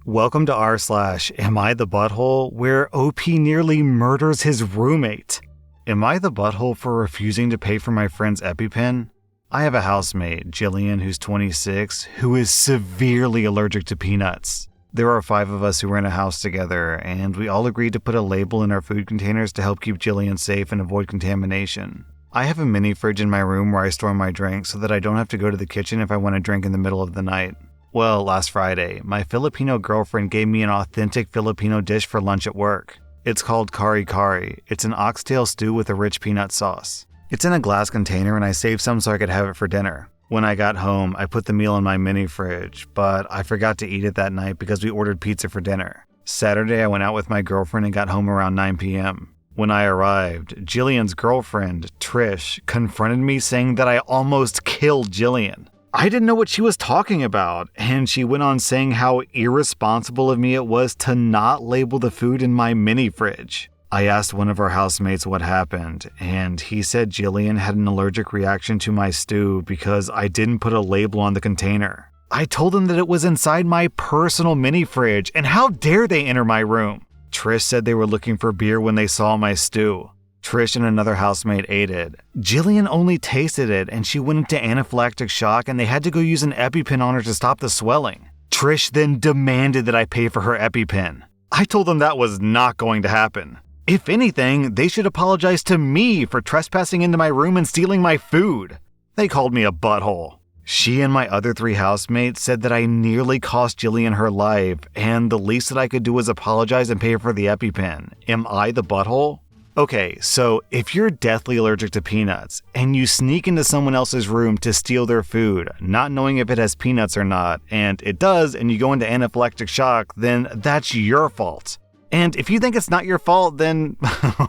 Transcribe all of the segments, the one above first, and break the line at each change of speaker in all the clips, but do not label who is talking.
Welcome to rSlash AmITheButthole, where OP nearly murders his roommate. Am I the butthole for refusing to pay for my friend's Epipen? I have a housemate, Jillian, who's 26, who is severely allergic to peanuts. There are 5 of us who rent a house together, and we all agreed to put a label in our food containers to help keep Jillian safe and avoid contamination. I have a mini fridge in my room where I store my drinks so that I don't have to go to the kitchen if I want to drink in the middle of the night. Well, last Friday, my Filipino girlfriend gave me an authentic Filipino dish for lunch at work. It's called kari kari. It's an oxtail stew with a rich peanut sauce. It's in a glass container and I saved some so I could have it for dinner. When I got home, I put the meal in my mini fridge, but I forgot to eat it that night because we ordered pizza for dinner. Saturday, I went out with my girlfriend and got home around 9 p.m. When I arrived, Jillian's girlfriend, Trish, confronted me saying that I almost killed Jillian. I didn't know what she was talking about, and she went on saying how irresponsible of me it was to not label the food in my mini fridge. I asked one of our housemates what happened, and he said Jillian had an allergic reaction to my stew because I didn't put a label on the container. I told them that it was inside my personal mini fridge, and how dare they enter my room? Trish said they were looking for beer when they saw my stew. Trish and another housemate ate it. Jillian only tasted it and she went into anaphylactic shock and they had to go use an Epipen on her to stop the swelling. Trish then demanded that I pay for her Epipen. I told them that was not going to happen. If anything, they should apologize to me for trespassing into my room and stealing my food. They called me a butthole. She and my other 3 housemates said that I nearly cost Jillian her life and the least that I could do was apologize and pay for the Epipen. Am I the butthole? Okay, so if you're deathly allergic to peanuts and you sneak into someone else's room to steal their food, not knowing if it has peanuts or not, and it does and you go into anaphylactic shock, then that's your fault. And if you think it's not your fault, then,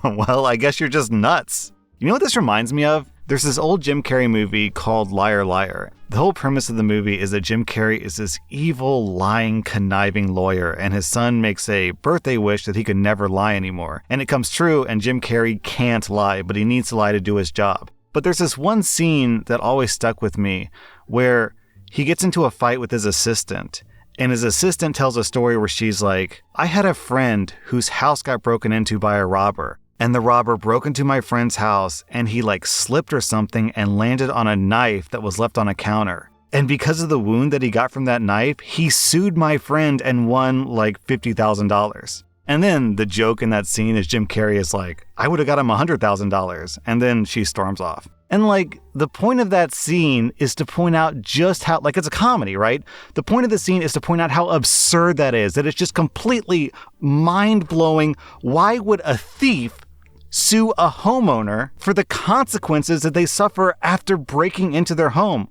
well, I guess you're just nuts. You know what this reminds me of? There's this old Jim Carrey movie called Liar Liar. The whole premise of the movie is that Jim Carrey is this evil, lying, conniving lawyer, and his son makes a birthday wish that he could never lie anymore. And it comes true, and Jim Carrey can't lie, but he needs to lie to do his job. But there's this one scene that always stuck with me where he gets into a fight with his assistant. And his assistant tells a story where she's like, I had a friend whose house got broken into by a robber. And the robber broke into my friend's house and he slipped or something and landed on a knife that was left on a counter. And because of the wound that he got from that knife, he sued my friend and won $50,000. And then the joke in that scene is Jim Carrey is like, I would have got him $100,000. And then she storms off. And the point of that scene is to point out just how, it's a comedy, right? The point of the scene is to point out how absurd that is, that it's just completely mind-blowing. Why would a thief sue a homeowner for the consequences that they suffer after breaking into their home?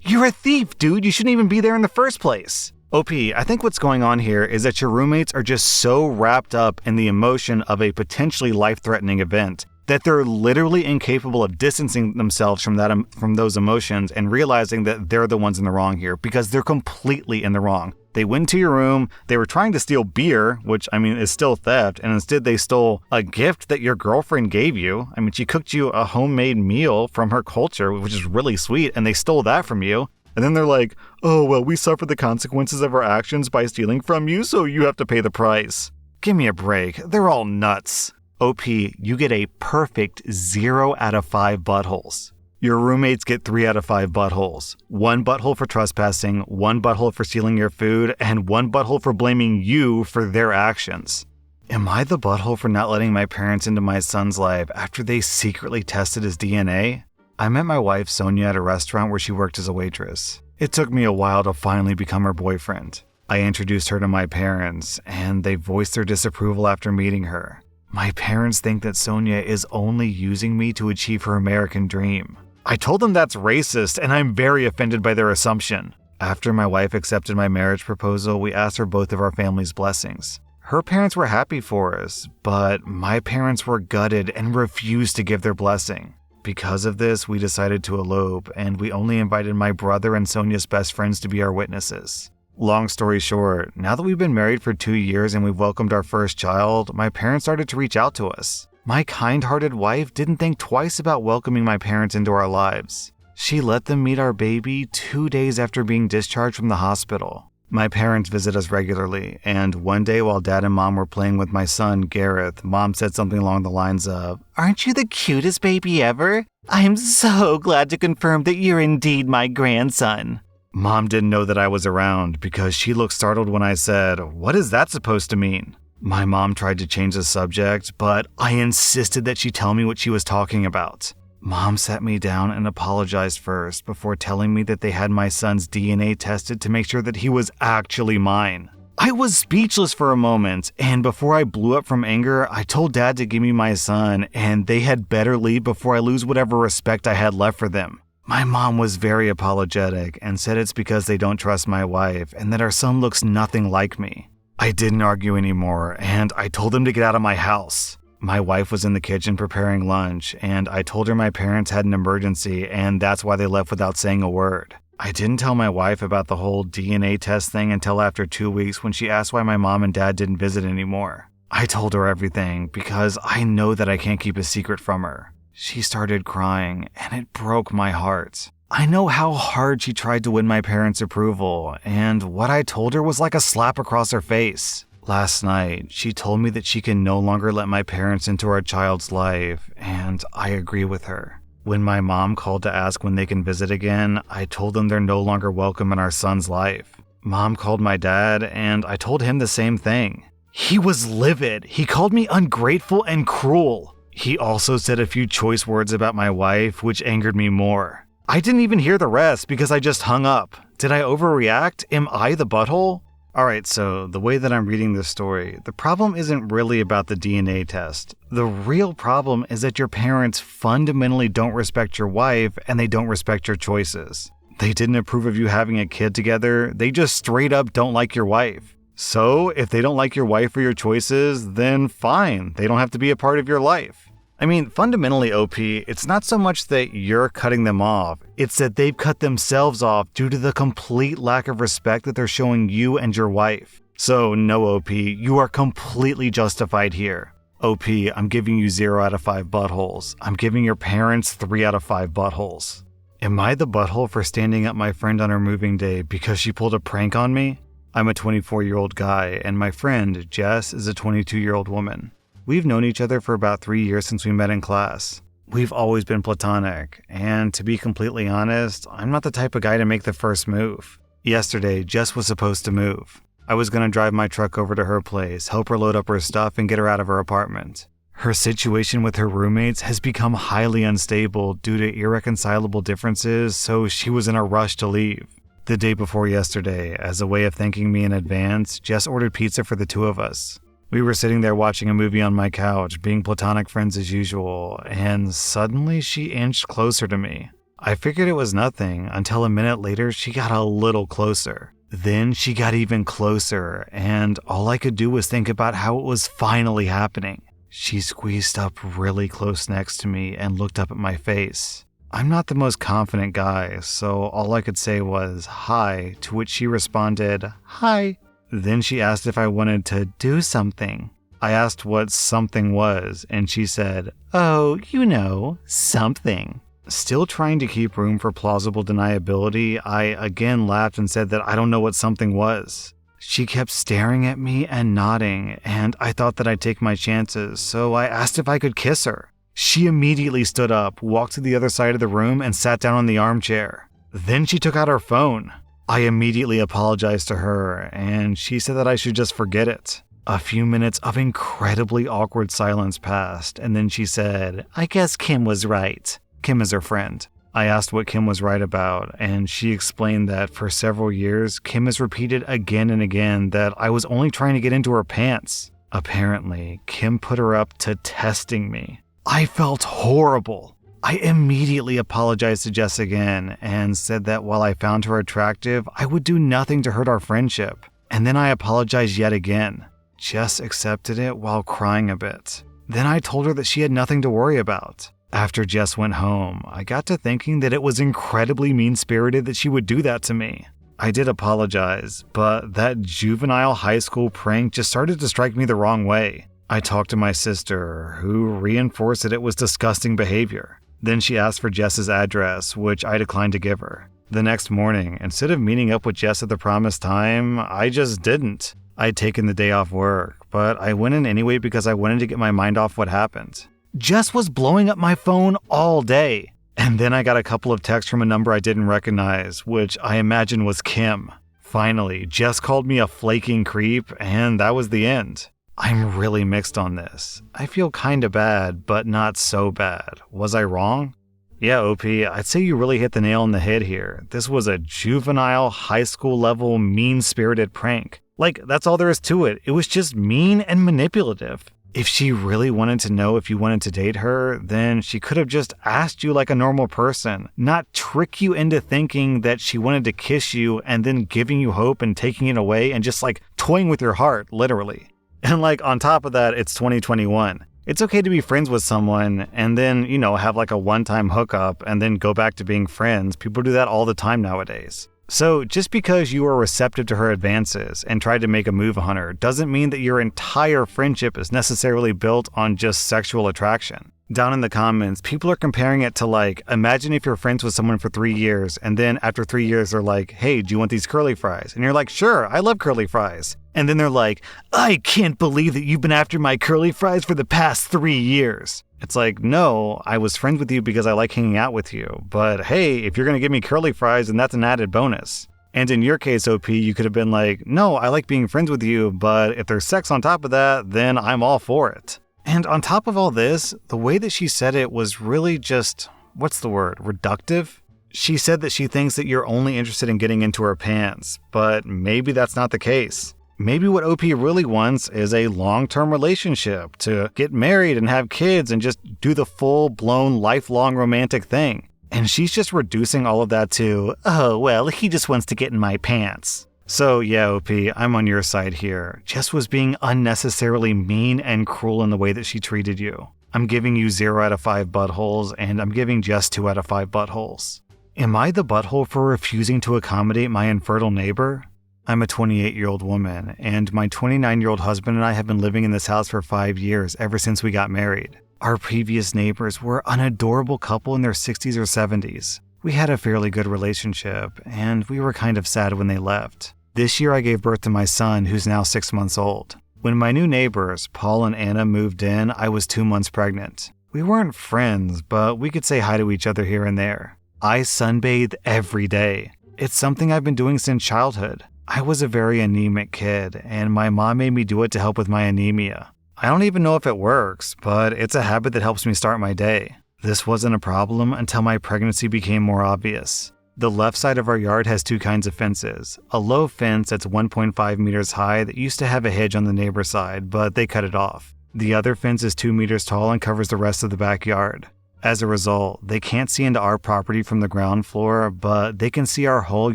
You're a thief, dude. You shouldn't even be there in the first place. OP, I think what's going on here is that your roommates are just so wrapped up in the emotion of a potentially life-threatening event that they're literally incapable of distancing themselves from those emotions and realizing that they're the ones in the wrong here because they're completely in the wrong. They went to your room, they were trying to steal beer, which, is still theft, and instead they stole a gift that your girlfriend gave you. She cooked you a homemade meal from her culture, which is really sweet, and they stole that from you. And then they're like, oh, well, we suffered the consequences of our actions by stealing from you, so you have to pay the price. Give me a break. They're all nuts. OP, you get a perfect 0 out of 5 buttholes. Your roommates get 3 out of 5 buttholes. 1 butthole for trespassing, 1 butthole for stealing your food, and 1 butthole for blaming you for their actions. Am I the butthole for not letting my parents into my son's life after they secretly tested his DNA? I met my wife Sonia at a restaurant where she worked as a waitress. It took me a while to finally become her boyfriend. I introduced her to my parents, and they voiced their disapproval after meeting her. My parents think that Sonia is only using me to achieve her American dream. I told them that's racist, and I'm very offended by their assumption. After my wife accepted my marriage proposal, we asked for both of our family's blessings. Her parents were happy for us, but my parents were gutted and refused to give their blessing. Because of this, we decided to elope, and we only invited my brother and Sonia's best friends to be our witnesses. Long story short, now that we've been married for 2 years and we've welcomed our first child, my parents started to reach out to us. My kind-hearted wife didn't think twice about welcoming my parents into our lives. She let them meet our baby 2 days after being discharged from the hospital. My parents visit us regularly, and one day while Dad and Mom were playing with my son, Gareth, Mom said something along the lines of, "Aren't you the cutest baby ever? I'm so glad to confirm that you're indeed my grandson." Mom didn't know that I was around because she looked startled when I said, "What is that supposed to mean?" My mom tried to change the subject, but I insisted that she tell me what she was talking about. Mom sat me down and apologized first before telling me that they had my son's DNA tested to make sure that he was actually mine. I was speechless for a moment, and before I blew up from anger, I told Dad to give me my son, and they had better leave before I lose whatever respect I had left for them. My mom was very apologetic and said it's because they don't trust my wife and that our son looks nothing like me. I didn't argue anymore, and I told them to get out of my house. My wife was in the kitchen preparing lunch, and I told her my parents had an emergency and that's why they left without saying a word. I didn't tell my wife about the whole DNA test thing until after 2 weeks when she asked why my mom and dad didn't visit anymore. I told her everything because I know that I can't keep a secret from her. She started crying, and it broke my heart. I know how hard she tried to win my parents' approval, and what I told her was like a slap across her face. Last night, she told me that she can no longer let my parents into our child's life, and I agree with her. When my mom called to ask when they can visit again, I told them they're no longer welcome in our son's life. Mom called my dad, and I told him the same thing. He was livid. He called me ungrateful and cruel. He also said a few choice words about my wife, which angered me more. I didn't even hear the rest because I just hung up. Did I overreact? Am I the butthole? Alright, so the way that I'm reading this story, the problem isn't really about the DNA test. The real problem is that your parents fundamentally don't respect your wife and they don't respect your choices. They didn't approve of you having a kid together, they just straight up don't like your wife. So, if they don't like your wife or your choices, then fine, they don't have to be a part of your life. I mean, fundamentally, OP, it's not so much that you're cutting them off, it's that they've cut themselves off due to the complete lack of respect that they're showing you and your wife. So, no, OP, you are completely justified here. OP, I'm giving you 0 out of 5 buttholes. I'm giving your parents 3 out of 5 buttholes. Am I the butthole for standing up my friend on her moving day because she pulled a prank on me? I'm a 24-year-old guy, and my friend, Jess, is a 22-year-old woman. We've known each other for about 3 years since we met in class. We've always been platonic, and to be completely honest, I'm not the type of guy to make the first move. Yesterday, Jess was supposed to move. I was going to drive my truck over to her place, help her load up her stuff, and get her out of her apartment. Her situation with her roommates has become highly unstable due to irreconcilable differences, so she was in a rush to leave. The day before yesterday, as a way of thanking me in advance, Jess ordered pizza for the two of us. We were sitting there watching a movie on my couch, being platonic friends as usual, and suddenly she inched closer to me. I figured it was nothing until a minute later she got a little closer. Then she got even closer, and all I could do was think about how it was finally happening. She squeezed up really close next to me and looked up at my face. I'm not the most confident guy, so all I could say was, "Hi," to which she responded, "Hi." Then she asked if I wanted to do something. I asked what something was, and she said, "Oh, you know, something." Still trying to keep room for plausible deniability, I again laughed and said that I don't know what something was. She kept staring at me and nodding, and I thought that I'd take my chances, so I asked if I could kiss her. She immediately stood up, walked to the other side of the room, and sat down on the armchair. Then she took out her phone. I immediately apologized to her, and she said that I should just forget it. A few minutes of incredibly awkward silence passed, and then she said, "I guess Kim was right." Kim is her friend. I asked what Kim was right about, and she explained that for several years, Kim has repeated again and again that I was only trying to get into her pants. Apparently, Kim put her up to testing me. I felt horrible. I immediately apologized to Jess again and said that while I found her attractive, I would do nothing to hurt our friendship. And then I apologized yet again. Jess accepted it while crying a bit. Then I told her that she had nothing to worry about. After Jess went home, I got to thinking that it was incredibly mean-spirited that she would do that to me. I did apologize, but that juvenile high school prank just started to strike me the wrong way. I talked to my sister, who reinforced that it was disgusting behavior. Then she asked for Jess's address, which I declined to give her. The next morning, instead of meeting up with Jess at the promised time, I just didn't. I'd taken the day off work, but I went in anyway because I wanted to get my mind off what happened. Jess was blowing up my phone all day. And then I got a couple of texts from a number I didn't recognize, which I imagine was Kim. Finally, Jess called me a flaking creep, and that was the end. I'm really mixed on this. I feel kinda bad, but not so bad. Was I wrong? Yeah, OP, I'd say you really hit the nail on the head here. This was a juvenile, high school level, mean-spirited prank. Like, that's all there is to it. It was just mean and manipulative. If she really wanted to know if you wanted to date her, then she could have just asked you like a normal person, not trick you into thinking that she wanted to kiss you and then giving you hope and taking it away and just like toying with your heart, literally. And like on top of that, it's 2021. It's okay to be friends with someone and then, have like a one-time hookup and then go back to being friends. People do that all the time nowadays. So just because you were receptive to her advances and tried to make a move on her doesn't mean that your entire friendship is necessarily built on just sexual attraction. Down in the comments, people are comparing it to like, imagine if you're friends with someone for 3 years and then after 3 years they're like, hey, do you want these curly fries? And you're like, sure, I love curly fries. And then they're like, I can't believe that you've been after my curly fries for the past 3 years. It's like, no, I was friends with you because I like hanging out with you. But hey, if you're going to give me curly fries, then that's an added bonus. And in your case, OP, you could have been like, no, I like being friends with you, but if there's sex on top of that, then I'm all for it. And on top of all this, the way that she said it was really just, reductive? She said that she thinks that you're only interested in getting into her pants, but maybe that's not the case. Maybe what OP really wants is a long-term relationship, to get married and have kids and just do the full-blown lifelong romantic thing. And she's just reducing all of that to, oh, well, he just wants to get in my pants. So yeah, OP, I'm on your side here. Jess was being unnecessarily mean and cruel in the way that she treated you. I'm giving you 0 out of 5 buttholes, and I'm giving Jess 2 out of 5 buttholes. Am I the butthole for refusing to accommodate my infertile neighbor? I'm a 28-year-old woman, and my 29-year-old husband and I have been living in this house for 5 years, ever since we got married. Our previous neighbors were an adorable couple in their 60s or 70s. We had a fairly good relationship, and we were kind of sad when they left. This year I gave birth to my son, who's now 6 months old. When my new neighbors, Paul and Anna, moved in, I was 2 months pregnant. We weren't friends, but we could say hi to each other here and there. I sunbathe every day. It's something I've been doing since childhood. I was a very anemic kid, and my mom made me do it to help with my anemia. I don't even know if it works, but it's a habit that helps me start my day. This wasn't a problem until my pregnancy became more obvious. The left side of our yard has 2 kinds of fences. A low fence that's 1.5 meters high that used to have a hedge on the neighbor's side, but they cut it off. The other fence is 2 meters tall and covers the rest of the backyard. As a result, they can't see into our property from the ground floor, but they can see our whole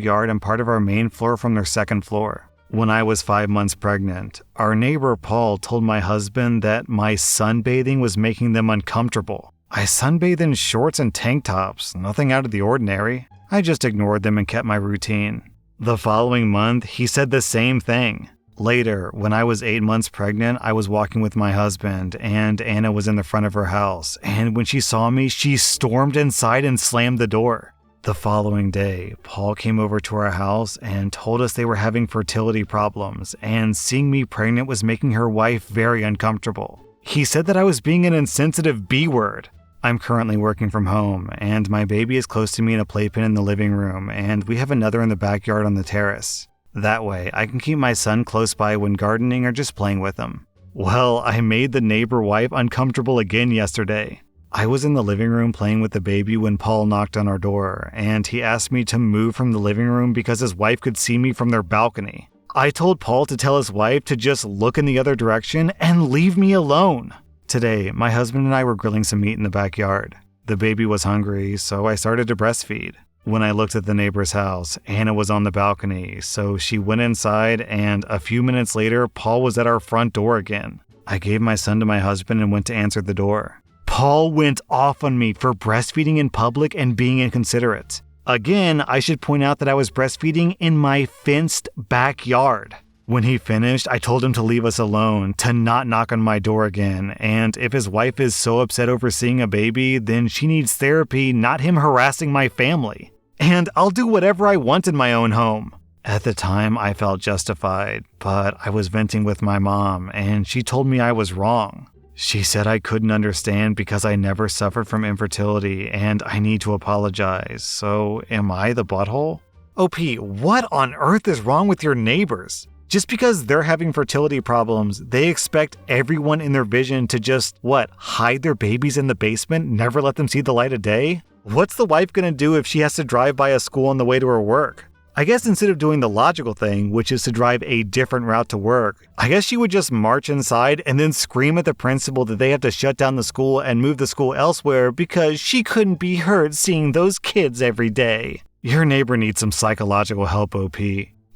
yard and part of our main floor from their second floor. When I was 5 months pregnant, our neighbor Paul told my husband that my sunbathing was making them uncomfortable. I sunbathe in shorts and tank tops, nothing out of the ordinary. I just ignored them and kept my routine. The following month, he said the same thing. Later, when I was 8 months pregnant, I was walking with my husband, and Anna was in the front of her house, and when she saw me, she stormed inside and slammed the door. The following day, Paul came over to our house and told us they were having fertility problems, and seeing me pregnant was making her wife very uncomfortable. He said that I was being an insensitive B-word. I'm currently working from home, and my baby is close to me in a playpen in the living room, and we have another in the backyard on the terrace. That way, I can keep my son close by when gardening or just playing with him. Well, I made the neighbor wife uncomfortable again yesterday. I was in the living room playing with the baby when Paul knocked on our door, and he asked me to move from the living room because his wife could see me from their balcony. I told Paul to tell his wife to just look in the other direction and leave me alone. Today, my husband and I were grilling some meat in the backyard. The baby was hungry, so I started to breastfeed. When I looked at the neighbor's house, Anna was on the balcony, so she went inside, and a few minutes later, Paul was at our front door again. I gave my son to my husband and went to answer the door. Paul went off on me for breastfeeding in public and being inconsiderate. Again, I should point out that I was breastfeeding in my fenced backyard. When he finished, I told him to leave us alone, to not knock on my door again, and if his wife is so upset over seeing a baby, then she needs therapy, not him harassing my family. and I'll do whatever I want in my own home. At the time, I felt justified, but I was venting with my mom, and she told me I was wrong. She said I couldn't understand because I never suffered from infertility, and I need to apologize. So, am I the butthole? OP, what on earth is wrong with your neighbors? Just because they're having fertility problems, they expect everyone in their vision to just, hide their babies in the basement, never let them see the light of day? What's the wife gonna do if she has to drive by a school on the way to her work? I guess instead of doing the logical thing, which is to drive a different route to work, I guess she would just march inside and then scream at the principal that they have to shut down the school and move the school elsewhere because she couldn't be heard seeing those kids every day. Your neighbor needs some psychological help, OP.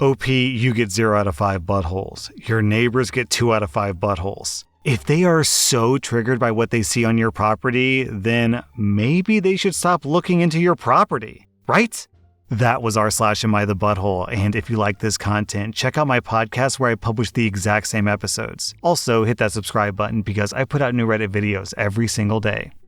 OP, you get 0 out of 5 buttholes. Your neighbors get 2 out of 5 buttholes. If they are so triggered by what they see on your property, then maybe they should stop looking into your property, right? That was rSlash AmITheButthole, and if you like this content, check out my podcast where I publish the exact same episodes. Also, hit that subscribe button because I put out new Reddit videos every single day.